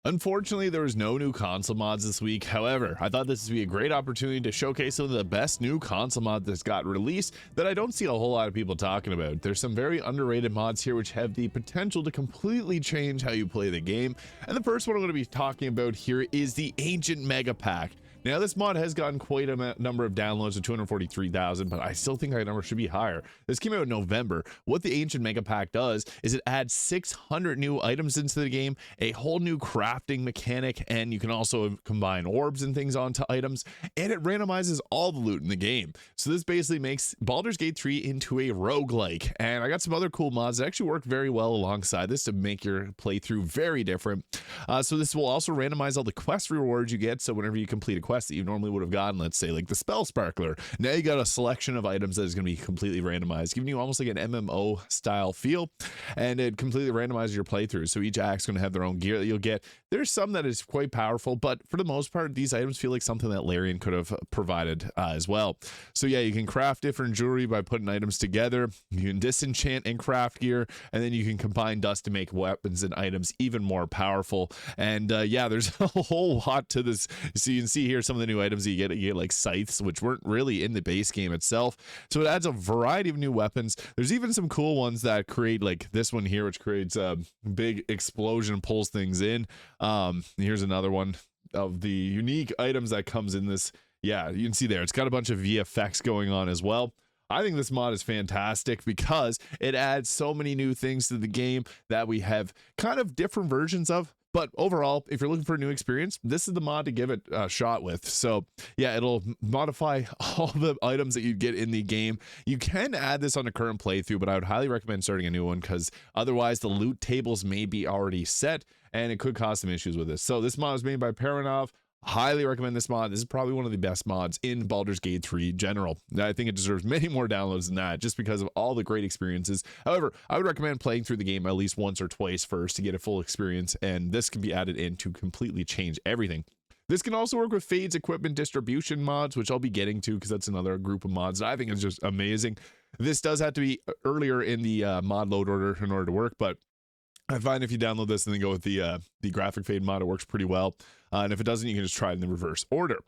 Unfortunately, there was no new console mods this week. However, I thought this would be a great opportunity to showcase some of the best new console mods that's got released that I don't see a whole lot of people talking about. There's some very underrated mods here which have the potential to completely change how you play the game. And the first one I'm going to be talking about here is the Ancient Mega Pack. Now, this mod has gotten quite a number of downloads of 243,000, but I still think that number should be higher. This came out in November. What the Ancient Mega Pack does is it adds 600 new items into the game, a whole new crafting mechanic, and you can also combine orbs and things onto items, and it randomizes all the loot in the game. So this basically makes Baldur's Gate 3 into a roguelike, and I got some other cool mods that actually work very well alongside this to make your playthrough very different. So this will also randomize all the quest rewards you get, so whenever you complete a quest that you normally would have gotten, let's say like the Spell Sparkler, now you got a selection of items that is going to be completely randomized, giving you almost like an MMO style feel, and it completely randomizes your playthrough. So each act's going to have their own gear that you'll get. There's some that is quite powerful, but for the most part, these items feel like something that Larian could have provided as well. So yeah, you can craft different jewelry by putting items together. You can disenchant and craft gear, and then you can combine dust to make weapons and items even more powerful. And yeah, there's a whole lot to this. So you can see here some of the new items that you get like scythes, which weren't really in the base game itself. So it adds a variety of new weapons. There's even some cool ones that create, like this one here, which creates a big explosion, pulls things in. Here's another one of the unique items that comes in this. Yeah, you can see there, it's got a bunch of VFX going on as well. I think this mod is fantastic because it adds so many new things to the game that we have kind of different versions of. But overall, if you're looking for a new experience, this is the mod to give it a shot with. So yeah, it'll modify all the items that you get in the game. You can add this on a current playthrough, but I would highly recommend starting a new one because otherwise the loot tables may be already set and it could cause some issues with this. So this mod was made by Paranov. Highly recommend this mod. This is probably one of the best mods in Baldur's Gate 3 general. I think it deserves many more downloads than that just because of all the great experiences. However, I would recommend playing through the game at least once or twice first to get a full experience, and this can be added in to completely change everything. This can also work with Fade's equipment distribution mods, which I'll be getting to because that's another group of mods that I think is just amazing. This does have to be earlier in the mod load order in order to work, but I find if you download this and then go with the graphic fade mod, it works pretty well. And if it doesn't, you can just try it in the reverse order.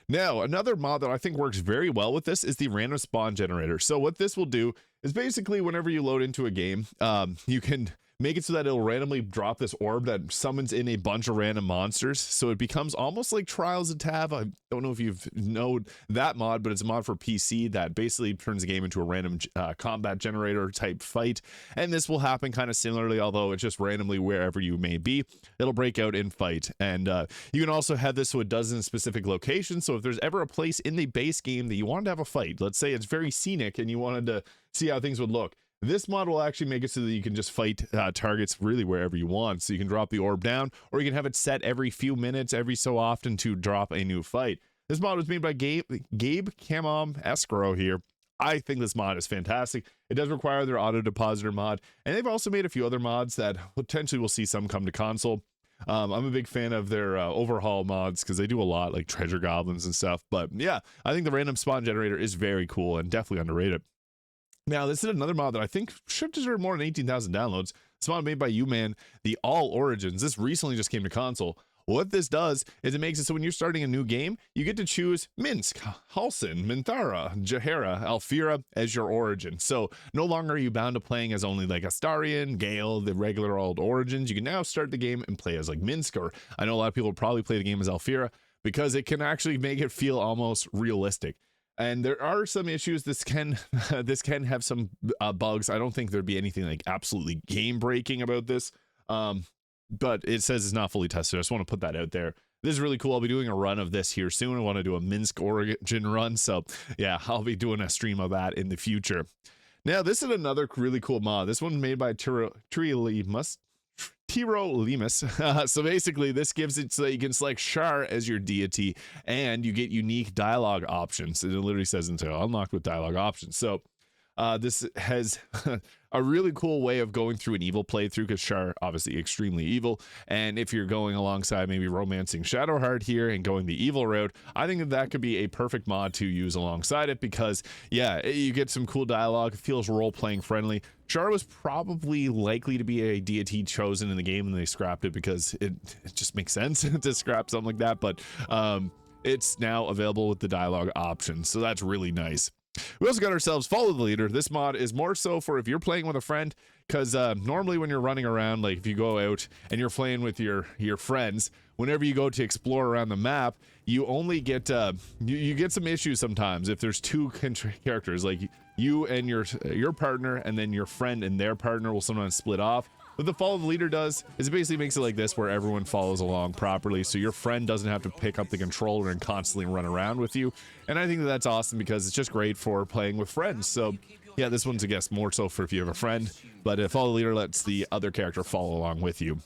Now, another mod that I think works very well with this is the random spawn generator. So what this will do is basically whenever you load into a game, you can make it so that it'll randomly drop this orb that summons in a bunch of random monsters. So it becomes almost like Trials of Tav. I don't know if you've known that mod, but it's a mod for PC that basically turns the game into a random combat generator type fight. And this will happen kind of similarly, although it's just randomly wherever you may be. It'll break out in fight. And you can also have this so it does in specific locations. So if there's ever a place in the base game that you wanted to have a fight, let's say it's very scenic and you wanted to see how things would look, this mod will actually make it so that you can just fight targets really wherever you want. So you can drop the orb down, or you can have it set every few minutes, every so often to drop a new fight. This mod was made by Gabe Camom Escrow here. I think this mod is fantastic. It does require their auto depositor mod, and they've also made a few other mods that potentially we'll see some come to console. I'm a big fan of their overhaul mods because they do a lot, like treasure goblins and stuff. But yeah, I think the random spawn generator is very cool and definitely underrated. Now, this is another mod that I think should deserve more than 18,000 downloads. It's a mod made by UMan, the All Origins. This recently just came to console. What this does is it makes it so when you're starting a new game, you get to choose Minsk, Halsin, Minthara, Jahera, Alfira as your origin. So no longer are you bound to playing as only like Astarion, Gale, the regular old origins. You can now start the game and play as like Minsk, or I know a lot of people will probably play the game as Alfira because it can actually make it feel almost realistic. And there are some issues. This can have some bugs. I don't think there'd be anything like absolutely game breaking about this. But it says it's not fully tested. I just want to put that out there. This is really cool. I'll be doing a run of this here soon. I want to do a Minsk origin run. So yeah, I'll be doing a stream of that in the future. Now, this is another really cool mod. This one made by Tiro Lemus. So basically this gives it so that you can select Shar as your deity and you get unique dialogue options. And it literally says until unlocked with dialogue options. So this has a really cool way of going through an evil playthrough because Shar obviously extremely evil. And if you're going alongside maybe romancing Shadowheart here and going the evil route, I think that could be a perfect mod to use alongside it because yeah, you get some cool dialogue. It feels role-playing friendly. Char was probably likely to be a deity chosen in the game, and they scrapped it because it just makes sense to scrap something like that. But it's now available with the dialogue option, so that's really nice. We also got ourselves Follow the Leader. This mod is more so for if you're playing with a friend, because normally when you're running around, like if you go out and you're playing with your friends, whenever you go to explore around the map, you only get you get some issues sometimes if there's two characters, like you and your partner, and then your friend and their partner will sometimes split off. What the Follow the Leader does is it basically makes it like this, where everyone follows along properly, so your friend doesn't have to pick up the controller and constantly run around with you. And I think that that's awesome because it's just great for playing with friends. So yeah, this one's, I guess, more so for if you have a friend, but Follow the Leader lets the other character follow along with you.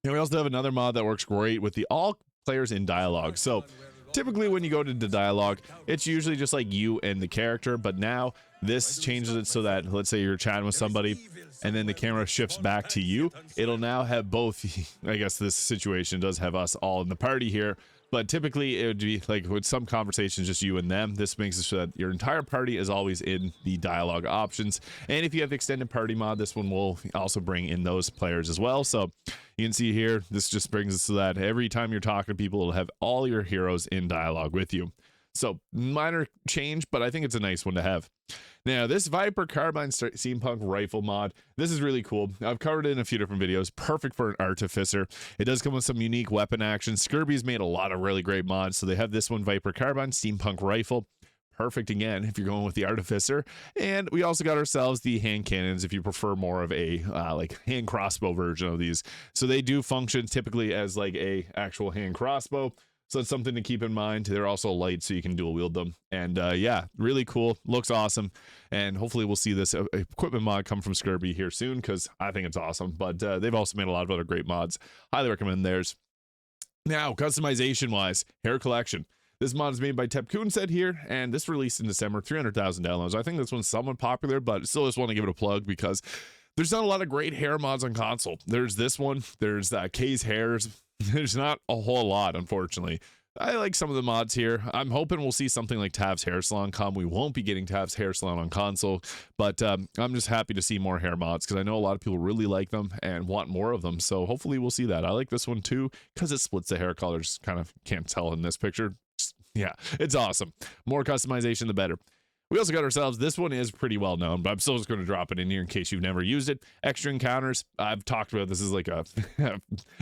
And we also have another mod that works great with the all players in dialogue. So typically when you go to the dialogue, it's usually just like you and the character, but now this changes it so that, let's say you're chatting with somebody and then the camera shifts back to you. It'll now have both. I guess this situation does have us all in the party here, but typically it would be like with some conversations just you and them. This makes it so that your entire party is always in the dialogue options. And if you have the extended party mod, this one will also bring in those players as well. So you can see here, this just brings us so that every time you're talking to people, it'll have all your heroes in dialogue with you. So minor change, but I think it's a nice one to have. Now, this Viper Carbine Steampunk Rifle mod, this is really cool. I've covered it in a few different videos. Perfect for an Artificer. It does come with some unique weapon action. Skirby's made a lot of really great mods, so they have this one, Viper Carbine Steampunk Rifle. Perfect, again, if you're going with the Artificer. And we also got ourselves the hand cannons if you prefer more of a like hand crossbow version of these. So they do function typically as like a actual hand crossbow. So it's something to keep in mind. They're also light, so you can dual wield them. And yeah, really cool. Looks awesome. And hopefully we'll see this equipment mod come from Skirby here soon, because I think it's awesome. But they've also made a lot of other great mods. Highly recommend theirs. Now, customization-wise, hair collection. This mod is made by Tepcoon said here, and this released in December, 300,000 downloads. I think this one's somewhat popular, but still just want to give it a plug because there's not a lot of great hair mods on console. There's this one. There's Kay's hairs. There's not a whole lot, unfortunately. I like some of the mods here. I'm hoping we'll see something like Tav's Hair Salon come. We won't be getting Tav's Hair Salon on console, but I'm just happy to see more hair mods because I know a lot of people really like them and want more of them. So hopefully we'll see that. I like this one too because it splits the hair colors. Kind of can't tell in this picture. Yeah, it's awesome. More customization, the better. We also got ourselves, this one is pretty well known, but I'm still just going to drop it in here in case you've never used it. Extra Encounters. I've talked about this is like a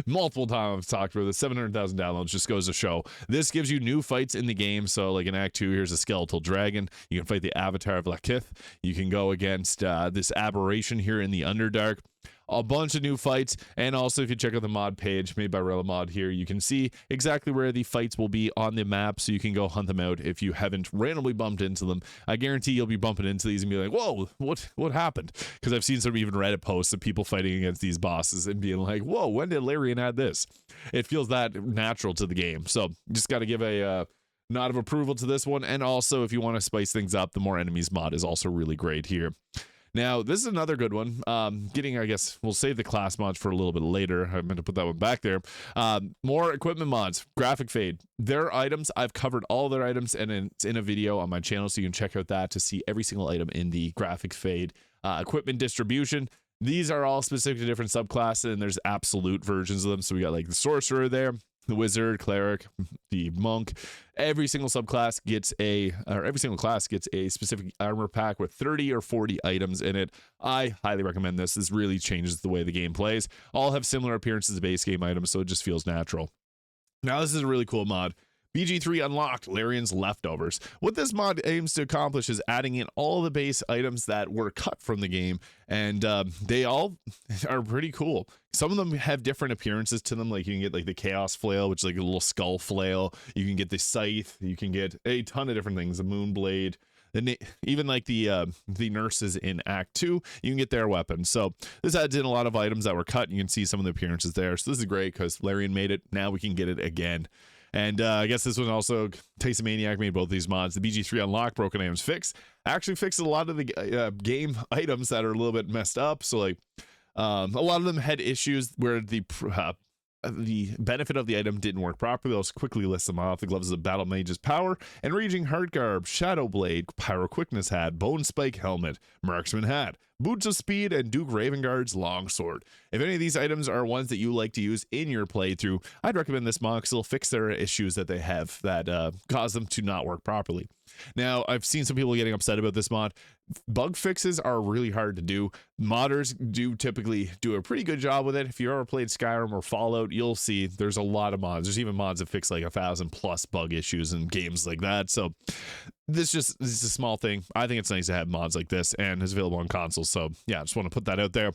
multiple times I've talked about this. 700,000 downloads just goes to show. This gives you new fights in the game. So like in Act 2, here's a skeletal dragon. You can fight the Avatar of Lakith. You can go against this aberration here in the Underdark. A bunch of new fights, and also if you check out the mod page made by Relamod here, you can see exactly where the fights will be on the map, so you can go hunt them out if you haven't randomly bumped into them. I guarantee you'll be bumping into these and be like, whoa, what happened? Because I've seen some even Reddit posts of people fighting against these bosses and being like, whoa, when did Larian add this? It feels that natural to the game, so just got to give a nod of approval to this one. And also, if you want to spice things up, the More Enemies mod is also really great here. Now, this is another good one. I guess we'll save the class mods for a little bit later. I meant to put that one back there. More equipment mods, graphic fade. Their items, I've covered all their items, and it's in a video on my channel, so you can check out that to see every single item in the graphic fade equipment distribution. These are all specific to different subclasses, and there's absolute versions of them. So we got like the sorcerer there, the wizard, cleric, the monk. Every single subclass gets every single class gets a specific armor pack with 30 or 40 items in it. I highly recommend this. This really changes the way the game plays. All have similar appearances to base game items, so it just feels natural. Now, this is a really cool mod. BG3 Unlocked, Larian's Leftovers. What this mod aims to accomplish is adding in all the base items that were cut from the game, and they all are pretty cool. Some of them have different appearances to them, like you can get like the Chaos Flail, which is like a little skull flail. You can get the Scythe. You can get a ton of different things, the Moonblade. Even like the nurses in Act 2, you can get their weapons. So this adds in a lot of items that were cut, and you can see some of the appearances there. So this is great because Larian made it. Now we can get it again. And I guess this one also, Tyson Maniac made both these mods. The BG3 Unlock, Broken Items Fix, actually fixed a lot of the game items that are a little bit messed up. So like a lot of them had issues where the the benefit of the item didn't work properly. I'll just quickly list them off. The gloves of Battle Mage's Power, Enraging Heart Garb, Shadow Blade, Pyro Quickness Hat, Bone Spike Helmet, Marksman Hat, Boots of Speed, and Duke Ravengard's Longsword. If any of these items are ones that you like to use in your playthrough, I'd recommend this mod because it'll fix their issues that they have that cause them to not work properly. Now, I've seen some people getting upset about this mod. Bug fixes are really hard to do. Modders do typically do a pretty good job with it. If you ever played Skyrim or Fallout, you'll see there's a lot of mods. There's even mods that fix like 1,000+ bug issues in games like that. So this is a small thing. I think it's nice to have mods like this, and it's available on consoles. So yeah, I just want to put that out there.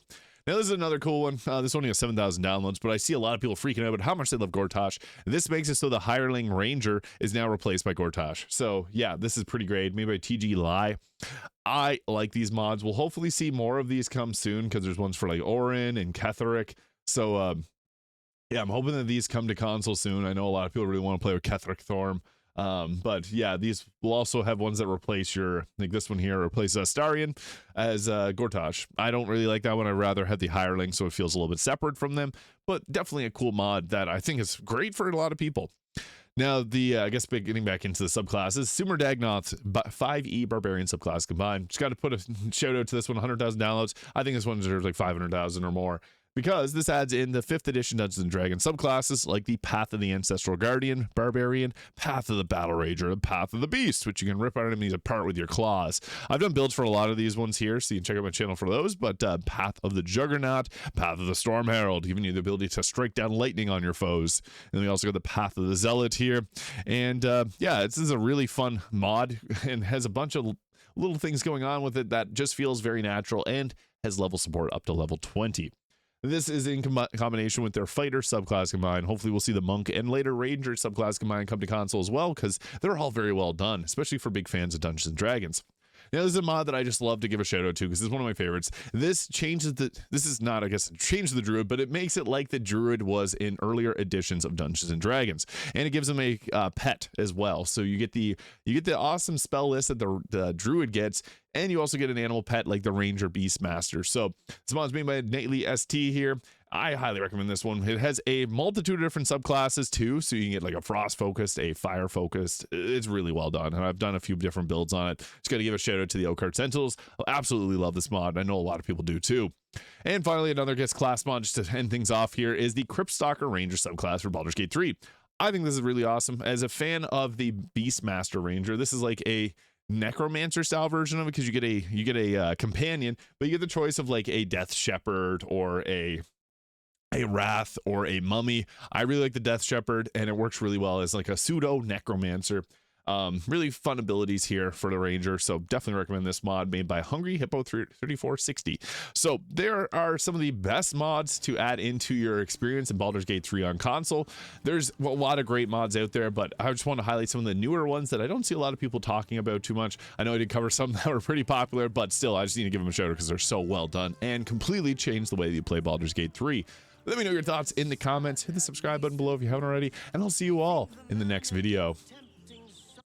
Now, this is another cool one. This only has 7,000 downloads, but I see a lot of people freaking out about how much they love Gortash. This makes it so the Hireling Ranger is now replaced by Gortash. So yeah, this is pretty great. Maybe by TG Lie. I like these mods. We'll hopefully see more of these come soon because there's ones for like Orin and Ketheric. So yeah, I'm hoping that these come to console soon. I know a lot of people really want to play with Ketheric Thorm. But yeah, these will also have ones that replace like this one here, replace Starion as Gortash. I don't really like that one. I'd rather have the Hireling, so it feels a little bit separate from them, but definitely a cool mod that I think is great for a lot of people. Now, I guess getting back into the subclasses, Sumer Dagnoth 5e Barbarian subclass combined. Just got to put a shout out to this one, 100,000 downloads. I think this one deserves like 500,000 or more, because this adds in the 5th edition Dungeons & Dragons subclasses like the Path of the Ancestral Guardian, Barbarian, Path of the Battle Rager, and Path of the Beast, which you can rip our enemies apart with your claws. I've done builds for a lot of these ones here, so you can check out my channel for those, but Path of the Juggernaut, Path of the Storm Herald, giving you the ability to strike down lightning on your foes. And we also got the Path of the Zealot here. And yeah, this is a really fun mod and has a bunch of little things going on with it that just feels very natural and has level support up to level 20. This is in combination with their fighter subclass combined. Hopefully we'll see the monk and later ranger subclass combined come to console as well, because they're all very well done, especially for big fans of Dungeons and Dragons. Now, this is a mod that I just love to give a shout out to because this is one of my favorites. This is not, I guess, change the druid, but it makes it like the druid was in earlier editions of Dungeons and Dragons, and it gives them a pet as well. So you get the awesome spell list that the druid gets, and you also get an animal pet like the Ranger Beastmaster. So this mod's made by Nightly ST here. I highly recommend this one. It has a multitude of different subclasses too, so you can get like a frost focused, a fire focused. It's really well done, and I've done a few different builds on it. Just got to give a shout out to the Oakheart Sentinels. I absolutely love this mod. I know a lot of people do too. And finally, another guest class mod just to end things off here is the Cryptstalker Ranger subclass for Baldur's Gate 3. I think this is really awesome. As a fan of the Beastmaster Ranger, this is like a necromancer style version of it, because you get a companion, but you get the choice of like a Death Shepherd or a Wrath or a Mummy. I really like the Death Shepherd, and it works really well as like a pseudo necromancer. Really fun abilities here for the Ranger, so definitely recommend this mod made by Hungry Hippo 3460. So there are some of the best mods to add into your experience in Baldur's Gate 3 on console. There's a lot of great mods out there, but I just want to highlight some of the newer ones that I don't see a lot of people talking about too much. I know I did cover some that were pretty popular, but still, I just need to give them a shout out because they're so well done and completely changed the way that you play Baldur's Gate 3. Let me know your thoughts in the comments. Hit the subscribe button below if you haven't already, and I'll see you all in the next video.